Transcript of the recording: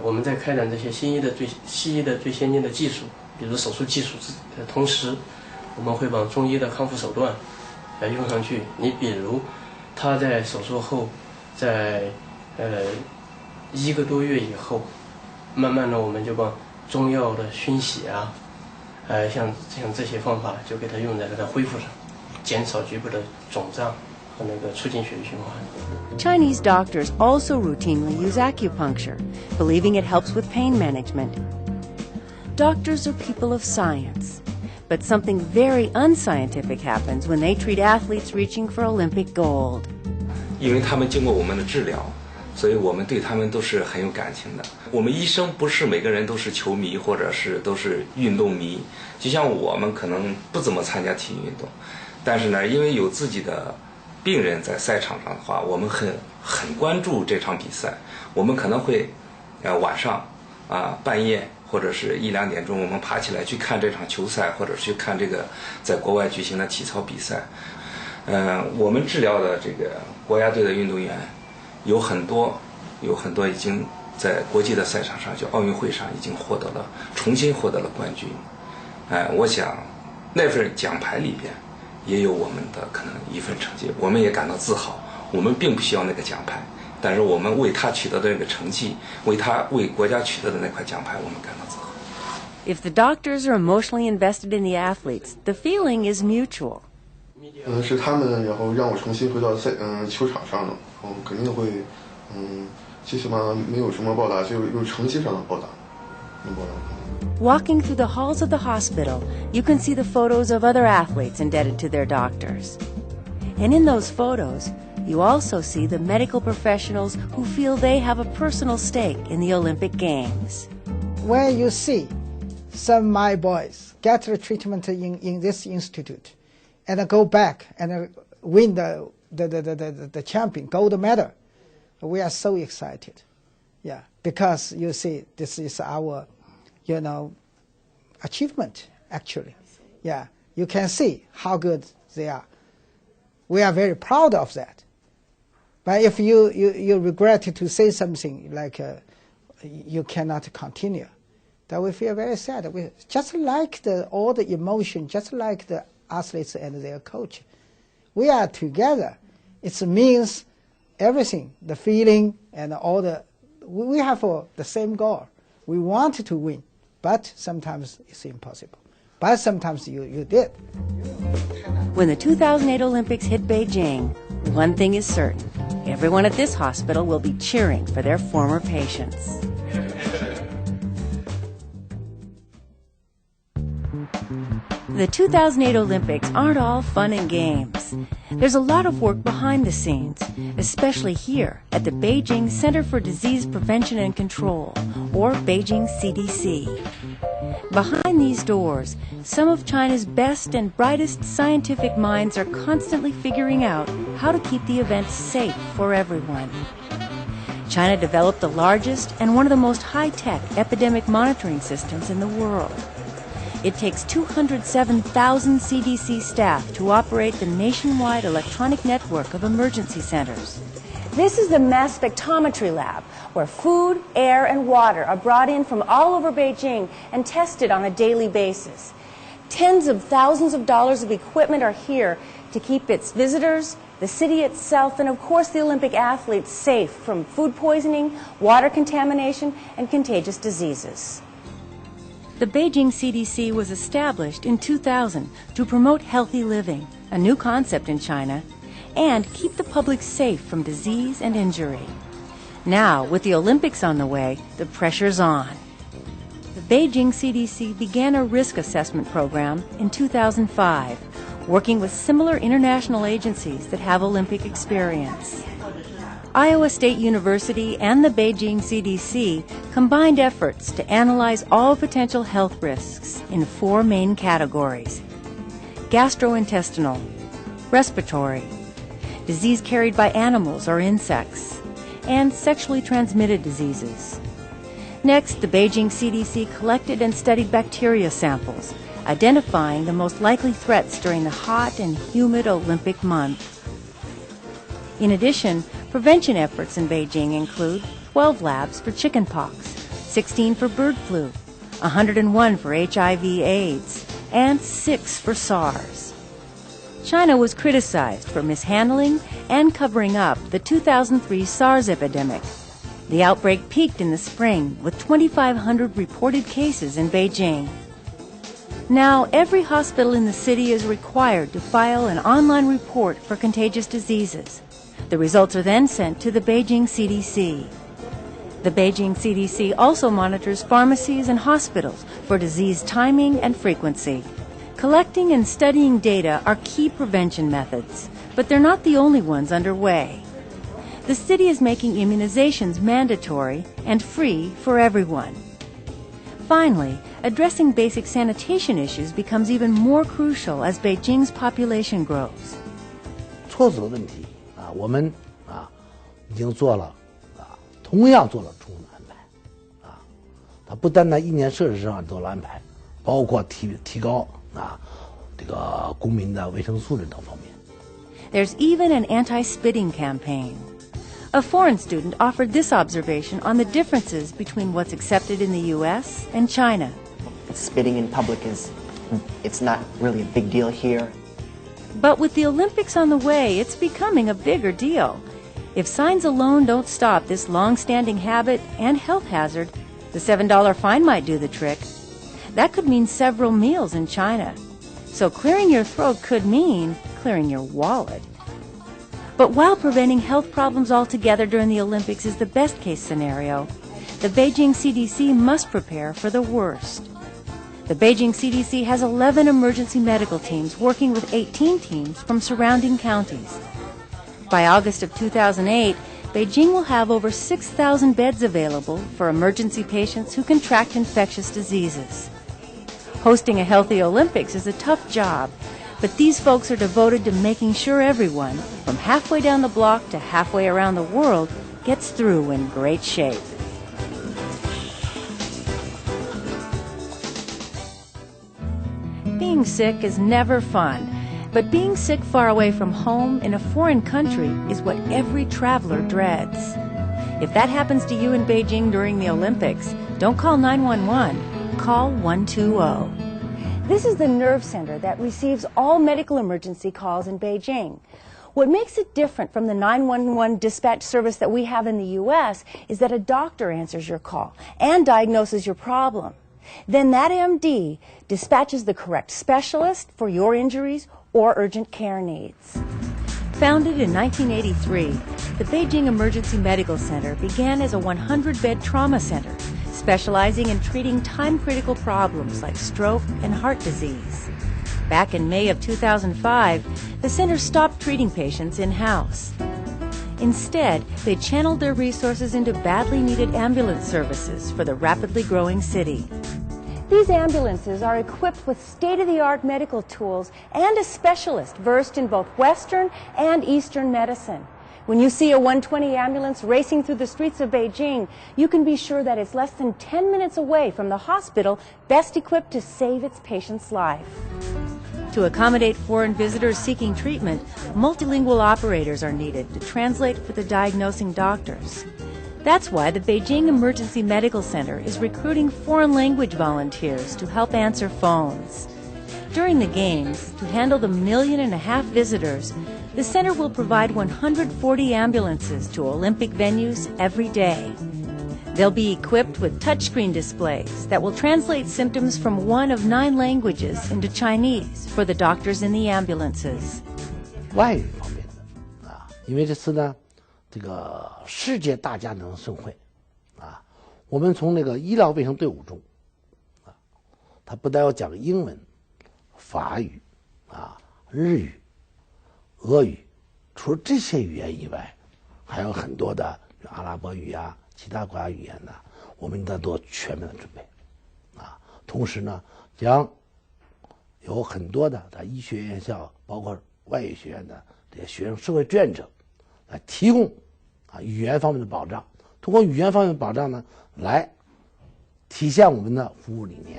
我们在开展这些西医的最先进的技术，比如手术技术的同时，我们会把中医的康复手段用上去。你比如，他在手术后，在1个多月以后，慢慢的我们就把中药的熏洗啊，像这些方法就给他用在他的恢复上，减少局部的肿胀和那个促进血液循环。Chinese doctors also routinely use acupuncture, believing it helps with pain management. Doctors are people of science, but something very unscientific happens when they treat athletes reaching for Olympic gold. 因为他们经过我们的治疗，所以我们对他们都是很有感情的。我们医生不是每个人都是球迷，或者是都是运动迷。就像我们可能不怎么参加体育运动，但是呢，因为有自己的病人在赛场上的话，我们很关注这场比赛。我们可能会晚上半夜或者是1、2点钟，我们爬起来去看这场球赛，或者去看这个在国外举行的体操比赛。我们治疗的这个国家队的运动员有很多已经在国际的赛场上，就奥运会上已经重新获得了冠军。我想那份奖牌里边也有我们的可能一份成绩，我们也感到自豪。我们并不需要那个奖牌，但是我们为他取得的那个成绩，为国家取得的那块奖牌，我们感到自豪。If the doctors are emotionally invested in the athletes, the feeling is mutual. 是他们然后让我重新回到球场上了，肯定会最起码没有什么报答，就有成绩上的报答，能报答。Walking through the halls of the hospital, you can see the photos of other athletes indebted to their doctors. And in those photos, you also see the medical professionals who feel they have a personal stake in the Olympic Games. When you see some of my boys get the treatment in this institute and go back and win the champion gold medal, we are so excited. Yeah, because you see, this is our, achievement, actually. Yeah, you can see how good they are. We are very proud of that. But if you regret to say something like you cannot continue, then we feel very sad. We just like all the emotion, just like the athletes and their coach. We are together. It means everything, the feeling and all the. We have the same goal. We want to win, but sometimes it's impossible. But sometimes you did. When the 2008 Olympics hit Beijing, one thing is certain. Everyone at this hospital will be cheering for their former patients. The 2008 Olympics aren't all fun and games. There's a lot of work behind the scenes, especially here at the Beijing Center for Disease Prevention and Control, or Beijing CDC. Behind these doors, some of China's best and brightest scientific minds are constantly figuring out how to keep the events safe for everyone. China developed the largest and one of the most high-tech epidemic monitoring systems in the world. It takes 207,000 CDC staff to operate the nationwide electronic network of emergency centers. This is the mass spectrometry lab, where food, air, and water are brought in from all over Beijing and tested on a daily basis. Tens of thousands of dollars of equipment are here to keep its visitors, the city itself, and of course the Olympic athletes safe from food poisoning, water contamination, and contagious diseases. The Beijing CDC was established in 2000 to promote healthy living, a new concept in China, and keep the public safe from disease and injury. Now, with the Olympics on the way, the pressure's on. The Beijing CDC began a risk assessment program in 2005, working with similar international agencies that have Olympic experience. Iowa State University and the Beijing CDC combined efforts to analyze all potential health risks in 4 main categories: gastrointestinal, respiratory, disease carried by animals or insects, and sexually transmitted diseases. Next, the Beijing CDC collected and studied bacteria samples, identifying the most likely threats during the hot and humid Olympic month. In addition, prevention efforts in Beijing include 12 labs for chickenpox, 16 for bird flu, 101 for HIV/AIDS, and 6 for SARS. China was criticized for mishandling and covering up the 2003 SARS epidemic. The outbreak peaked in the spring with 2,500 reported cases in Beijing. Now, every hospital in the city is required to file an online report for contagious diseases. The results are then sent to the Beijing CDC. The Beijing CDC also monitors pharmacies and hospitals for disease timing and frequency. Collecting and studying data are key prevention methods, but they're not the only ones underway. The city is making immunizations mandatory and free for everyone. Finally, addressing basic sanitation issues becomes even more crucial as Beijing's population grows. 厕所问题我们已经做了同样做了充分安排它不单单1年设施上做了安排，包括提高这个公民的卫生素质等方面。There's even an anti-spitting campaign. A foreign student offered this observation on the differences between what's accepted in the U.S. and China. Spitting in public it's not really a big deal here. But with the Olympics on the way, it's becoming a bigger deal. If signs alone don't stop this long-standing habit and health hazard, the $7 fine might do the trick. That could mean several meals in China. So clearing your throat could mean clearing your wallet. But while preventing health problems altogether during the Olympics is the best-case scenario, the Beijing CDC must prepare for the worst. The Beijing CDC has 11 emergency medical teams working with 18 teams from surrounding counties. By August of 2008, Beijing will have over 6,000 beds available for emergency patients who contract infectious diseases. Hosting a healthy Olympics is a tough job, but these folks are devoted to making sure everyone, from halfway down the block to halfway around the world, gets through in great shape. Being sick is never fun, but being sick far away from home in a foreign country is what every traveler dreads. If that happens to you in Beijing during the Olympics, don't call 911, call 120. This is the nerve center that receives all medical emergency calls in Beijing. What makes it different from the 911 dispatch service that we have in the U.S. is that a doctor answers your call and diagnoses your problem. Then that MD dispatches the correct specialist for your injuries or urgent care needs. Founded in 1983, the Beijing Emergency Medical Center began as a 100-bed trauma center, specializing in treating time-critical problems like stroke and heart disease. Back in May of 2005, the center stopped treating patients in-house. Instead, they channeled their resources into badly needed ambulance services for the rapidly growing city. These ambulances are equipped with state-of-the-art medical tools and a specialist versed in both Western and Eastern medicine. When you see a 120 ambulance racing through the streets of Beijing, you can be sure that it's less than 10 minutes away from the hospital best equipped to save its patient's life. To accommodate foreign visitors seeking treatment, multilingual operators are needed to translate for the diagnosing doctors. That's why the Beijing Emergency Medical Center is recruiting foreign language volunteers to help answer phones. During the Games, to handle the 1.5 million visitors, the center will provide 140 ambulances to Olympic venues every day. They'll be equipped with touchscreen displays that will translate symptoms from one of 9 languages into Chinese for the doctors in the ambulances. 外语方面的因为这次呢，这个世界大家能盛会我们从那个医疗卫生队伍中它不但要讲英文、法语日语、俄语，除了这些语言以外，还有很多的阿拉伯语其他国家语言我们应该做全面的准备同时呢，将有很多的医学院校，包括外语学院的这些学生社会志愿者来提供语言方面的保障，通过语言方面的保障呢，来体现我们的服务理念。